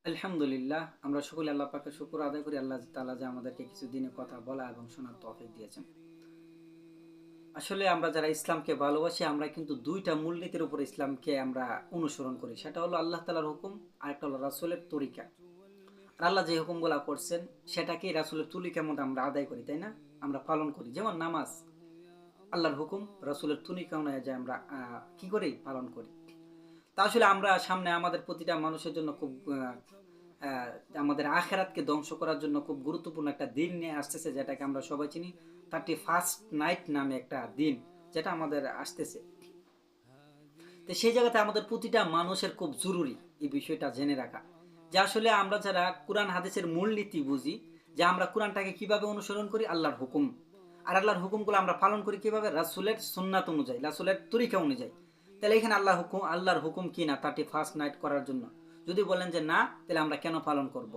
আলহামদুলিল্লাহ, আমরা সকলে আল্লাহ পাকের শুকর আদায় করি। আল্লাহ তাআলা যে আমাদেরকে কিছু দিনে কথা বলা এবং শোনার তৌফিক দিয়েছেন। আসলে আমরা যারা ইসলামকে ভালোবাসি, আমরা কিন্তু ২ টা মূলনীতির উপর ইসলামকে আমরা অনুসরণ করি। সেটা হলো আল্লাহ তাআলার হুকুম, আরেকটা হলো রাসূলের তরিকা। আর আল্লাহ যে হুকুমগুলা করছেন, সেটাকেই রাসূলের তরিকার মধ্যে আমরা আদায় করি, তাই না? আমরা পালন করি। যেমন নামাজ, আল্লাহর হুকুম, রাসূলের তরিকা অনুযায়ী আমরা কি করি? পালন করি। তা আসলে আমরা সামনে আমাদের প্রতিটা মানুষের জন্য খুব আহ, আমাদের আখেরাতকে ধ্বংস করার জন্য খুব গুরুত্বপূর্ণ একটা দিন নিয়ে আসতেছে, যেটাকে আমরা সবাই চিনি 31st নাইট নামে একটা দিন, যেটা আমাদের আসতেছে। তো সেই জায়গাতে আমাদের প্রতিটা মানুষের খুব জরুরি এই বিষয়টা জেনে রাখা, যে আসলে আমরা যারা কোরআন হাদিসের মূলনীতি বুঝি, যে আমরা কোরআনটাকে কিভাবে অনুসরণ করি, আল্লাহর হুকুম। আর আল্লাহর হুকুমগুলো আমরা পালন করি কিভাবে? রাসূলের সুন্নাত অনুযায়ী, রাসূলের তরিকা অনুযায়ী। তাহলে এখানে আল্লাহর হুকুম কি না 31st নাইট করার জন্য? যদি বলেন যে না, তাহলে আমরা কেন পালন করব?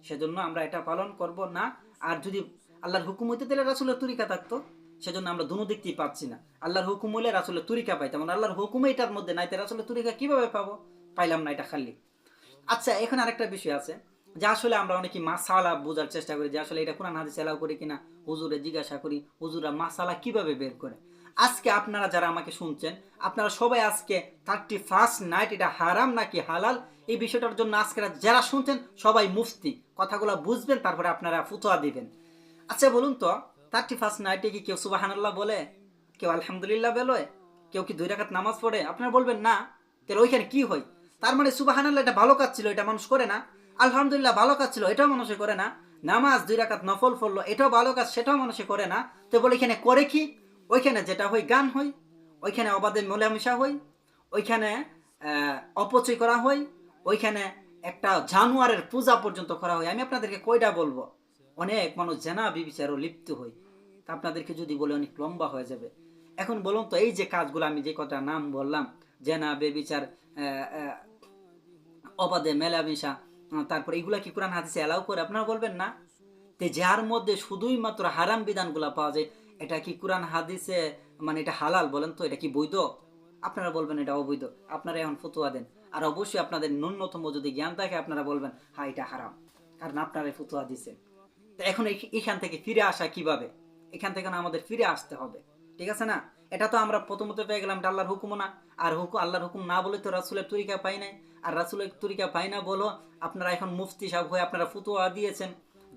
সেজন্য আমরা এটা পালন করব না। আর যদি আল্লাহর হুকুম হইতে তাহলে রাসূলের তরিকা থাকতো। সেজন্য আমরা দুনো দিক দিয়ে পাচ্ছি না। আল্লাহর হুকুম হলে রাসূলের তরিকা পাইতাম, আল্লাহর হুকুমে এটার মধ্যে নাই, তাহলে রাসূলের তরিকা কিভাবে পাবো? পাইলাম না, এটা খালি। আচ্ছা, এখন আরেকটা বিষয় আছে, যে আসলে আমরা অনেকে মাসালা বোঝার চেষ্টা করি, যে আসলে এটা কোরআন হাদিস এলাও করি কিনা। হুজুরে জিজ্ঞাসা করি, হুজুরা মাসালা কিভাবে বের করে। আজকে আপনারা যারা আমাকে শুনছেন, আপনারা সবাই আজকে 31st নাইট এটা হারাম নাকি হালাল, এই বিষয়টার জন্য আজকে যারা শুনছেন সবাই মুফতি, কথাগুলো বুঝবেন, তারপরে আপনারা ফুতোয়া দিবেন। আচ্ছা বলুন তো, 31st নাইটে কি কেউ সুবহানাল্লাহ বলে? কেউ আলহামদুলিল্লাহ বলে? কেউ কি 2 রাকাত নামাজ পড়ে? আপনারা বলবেন না। তাহলে ওইখানে কি হয়? তার মানে সুবহানাল্লাহ এটা ভালো কাজ ছিল, এটা মানুষ করে না। আলহামদুলিল্লাহ ভালো কাজ ছিল, এটাও মানুষে করে না। নামাজ 2 রাকাত নফল পড়লো, এটাও ভালো কাজ, সেটাও মানুষে করে না। তো বলে এখানে করে কি? ওইখানে যেটা হয় গান হয়, ওইখানে অবাধে মেলামেশা হয়, ওইখানে অপচয় করা হয়, ওইখানে একটা জানোয়ারের পূজা পর্যন্ত করা হয়। আমি আপনাদেরকে কয়টা বলবো? অনেক মানুষ জেনা বিবিচারও লিপ্ত হয়। তা আপনাদেরকে যদি বলে অনেক লম্বা হয়ে যাবে। এখন বলুন তো, এই যে কাজগুলো আমি যে কটা নাম বললাম, জেনা বেবিচার, অবাধে মেলামেশা, তারপর এগুলা কি কোরআন হাদিসে এলাও করে? আপনারা বলবেন না। তে যার মধ্যে শুধুই মাত্র হারাম বিধানগুলা পাওয়া যায়, এটা কি কোরআন হাদিসে মানে এটা হালাল? বলেন তো, এটা কি বৈধ? আপনারা বলবেন এটা অবৈধ। আপনারা এখন ফতোয়া দেন। আর অবশ্যই আপনাদের ন্যূনতম যদি জ্ঞান থাকে, আপনারা বলবেন হ্যাঁ এটা হারাম, কারণ আপনারাই ফতোয়া দিচ্ছেন। তো এখন এখান থেকে ফিরে আসা কিভাবে? এখান থেকে আমাদের ফিরে আসতে হবে, ঠিক আছে না? এটা তো আমরা প্রথমত পেয়ে গেলাম, এটা আল্লাহর হুকুম না। আর আল্লাহর হুকুম না বলে তো রাসূলের তরিকা পাই নাই। আর রাসূলের তরিকা পাই না বলো আপনারা এখন মুফতি সাহেব হয়ে আপনারা ফতোয়া দিয়েছেন,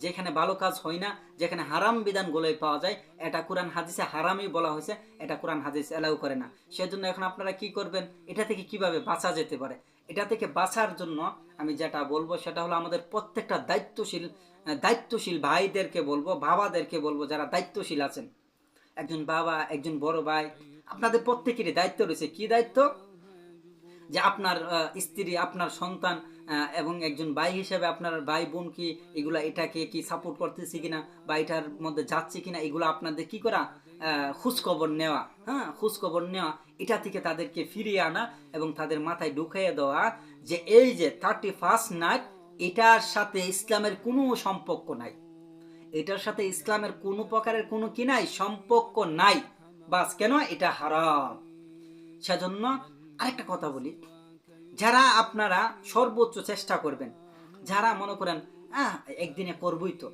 যেখানে ভালো কাজ হয় না, যেখানে হারাম বিধানগুলোই পাওয়া যায়, এটা কোরআন হাদিসে হারামই বলা হয়েছে, এটা কোরআন হাদিস এলাও করে না। সেজন্য এখন আপনারা কি করবেন? এটা থেকে কিভাবে বাঁচা যেতে পারে? এটা থেকে বাঁচার জন্য আমি যেটা বলবো, সেটা হলো আমাদের প্রত্যেকটা দায়িত্বশীল ভাইদেরকে বলবো, বাবাদেরকে বলবো, যারা দায়িত্বশীল আছেন, একজন বাবা, একজন বড় ভাই, আপনাদের প্রত্যেকেরই দায়িত্ব রয়েছে। কি দায়িত্ব? যে আপনার স্ত্রী, আপনার সন্তান, এবং একজন ভাই হিসেবে আপনার ভাই বোন কি এগুলা এটাকে কি সাপোর্ট করতেছে কিনা, বা এটার মধ্যে যাচ্ছে কিনা, এগুলো আপনাদের কি করা, খোঁজখবর নেওয়া। হ্যাঁ, খোঁজখবর নেওয়া, এটা থেকে তাদেরকে ফিরিয়ে আনা এবং তাদের মাথায় ঢুকিয়ে দেওয়া যে এই যে 31st নাইট, এটার সাথে ইসলামের কোনো সম্পর্ক নাই, এটার সাথে ইসলামের কোনো প্রকারের কোনো কি নাই, সম্পর্ক নাই। বাস, কেন? এটা হারাম। সেজন্য আরেকটা কথা বলি, যারা আপনারা সর্বোচ্চ চেষ্টা করবেন, যারা মনে করেন একদিনে করবই তো,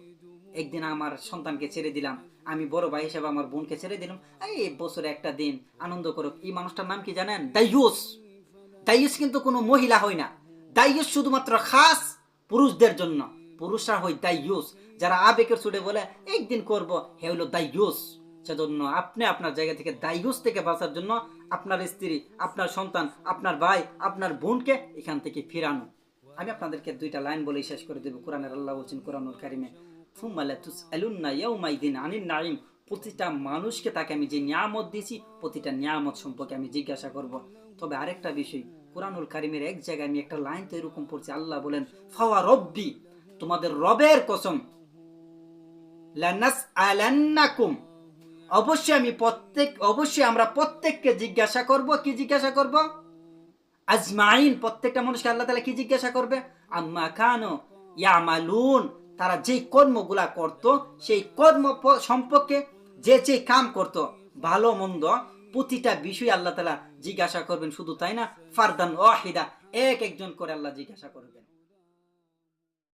একদিন আমার সন্তানকে ছেড়ে দিলাম, আমি বড় ভাই হিসেবে আমার বোনকে ছেড়ে দিলাম, এই বছরে একটা দিন আনন্দ করুক, এই মানুষটার নাম কি জানেন? দাইয়ুস। দাইয়ুস কিন্তু কোনো মহিলা হয় না। দাইয়ুস শুধুমাত্র খাস পুরুষদের জন্য। পুরুষরা হয় দাইয়ুস। যারা আবেগের ছুটে বলে একদিন করব, হে হলো দাইয়ুস। সেজন্য আপনি আপনার জায়গা থেকে দাইয়ুস থেকে বাঁচার জন্য আপনার স্ত্রী, আপনার সন্তান, আপনার ভাই, আপনার বোনকে এখান থেকে ফিরানো। আমি আপনাদেরকে 2টা লাইন বলেই শেষ করে দেব। কোরআনের আল্লাহ বলছেন কোরআনুল কারিমে, সুম্মা লাতুসআলুন্না ইয়াউমাইদিন আনিন নাঈম, প্রতিটা মানুষকে তাকে আমি যে নিয়ামত দিয়েছি, প্রতিটা নিয়ামত সম্পর্কে আমি জিজ্ঞাসা করব। তবে আরেকটা বিষয়, কোরআনুল কারিমের এক জায়গায় আমি একটা লাইন তো এরকম পড়ছি, আল্লাহ বলেন ফাওয়া রব্বি, তোমাদের রবের কসম, লানাসআলান্নাকুম, অবশ্যই আমরা প্রত্যেককে জিজ্ঞাসা করব। কি জিজ্ঞাসা করব? আজমাইন, প্রত্যেকটা মানুষকে আল্লাহ তাআলা কি জিজ্ঞাসা করবে? আম্মা কানু ইয়ামালুন, তারা যে কর্মগুলা করত, সেই কর্ম সম্পর্কে, যে কাম করত, ভালো মন্দ প্রতিটা বিষয় আল্লাহ তাআলা জিজ্ঞাসা করবেন। শুধু তাই না, ফারদান ওয়াহিদা, একজন করে আল্লাহ জিজ্ঞাসা করবেন।